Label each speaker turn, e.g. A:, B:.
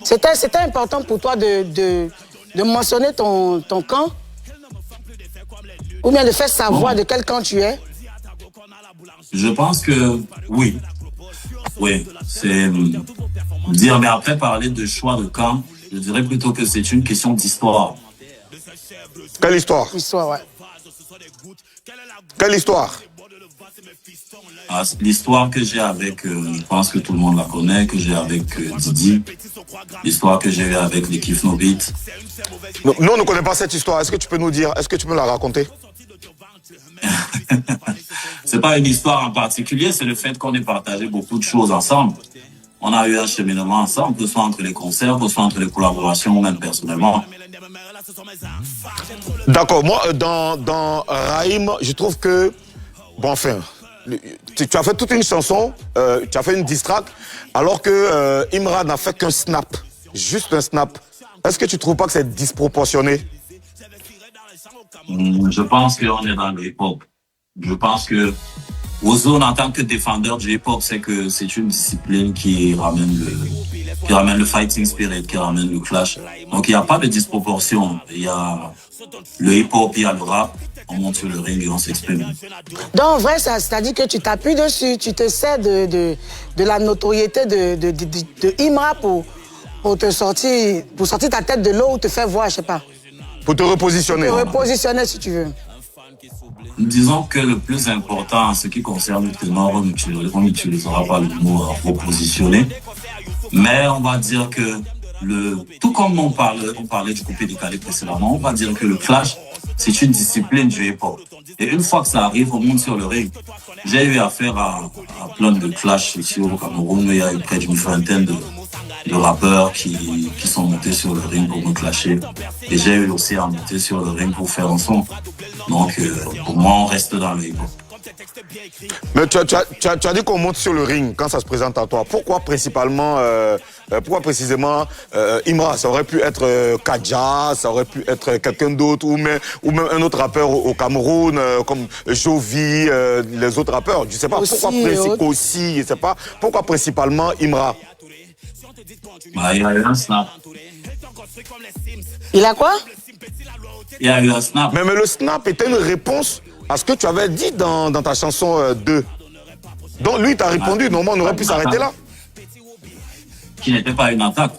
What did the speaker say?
A: C'était important pour toi de mentionner ton camp? Ou bien de faire savoir de quel camp tu es?
B: Je pense que oui. Oui, c'est dire, mais après parler de choix de camp, je dirais plutôt que c'est une question d'histoire.
C: Quelle histoire?
A: L'histoire, ouais.
C: Quelle histoire?
B: Ah, l'histoire que j'ai avec, je pense que tout le monde la connaît, que j'ai avec Didi, l'histoire que j'ai eue avec l'équipe Nobit.
C: Nous, on ne connaît pas cette histoire. Est-ce que tu peux nous dire? Est-ce que tu peux la raconter?
B: C'est pas une histoire en particulier, c'est le fait qu'on ait partagé beaucoup de choses ensemble. On a eu un cheminement ensemble, que ce soit entre les concerts, que ce soit entre les collaborations, même personnellement.
C: D'accord. Moi, dans Raïm, je trouve que, bon, enfin, tu as fait toute une chanson, tu as fait une diss track, alors que Imra n'a fait qu'un snap, juste un snap. Est-ce que tu ne trouves pas que c'est disproportionné?
B: Je pense qu'on est dans le hip-hop. Je pense que Ozone, en tant que défendeur du hip-hop, c'est que c'est une discipline qui ramène le fighting spirit, qui ramène le clash. Donc il n'y a pas de disproportion. Il y a le hip-hop, il y a le rap. On monte sur le ring et on s'exprime.
A: Donc, en vrai, c'est-à-dire que tu t'appuies dessus, tu te sers de la notoriété de Imra pour sortir ta tête de l'eau ou te faire voir, je sais pas.
C: Pour te repositionner.
A: Pour te repositionner, si tu veux.
B: Disons que le plus important en ce qui concerne le ténor, on n'utilisera pas le mot repositionner. Mais on va dire que tout comme on parlait du coupé décalé précédemment, on va dire que le clash, c'est une discipline du hip-hop. Et une fois que ça arrive, on monte sur le ring. J'ai eu affaire à plein de clashs ici au Cameroun. Il y a eu près d'une vingtaine de rappeurs qui sont montés sur le ring pour me clasher. Et j'ai eu aussi à monter sur le ring pour faire un son. Donc, pour moi, on reste dans le hip-hop.
C: Mais tu as dit qu'on monte sur le ring quand ça se présente à toi. Pourquoi précisément Imra? Ça aurait pu être Kadja, ça aurait pu être quelqu'un d'autre ou même un autre rappeur au Cameroun comme Jovi, les autres rappeurs. Je ne sais pas aussi, je sais pas pourquoi principalement Imra.
B: Bah, il y a eu un snap.
A: Il a quoi?
B: Il y a eu un snap.
C: Mais le snap était une réponse à ce que tu avais dit dans ta chanson 2. Donc lui, t'a répondu. Normalement, on aurait pu s'arrêter là.
B: Qui n'était pas une attaque.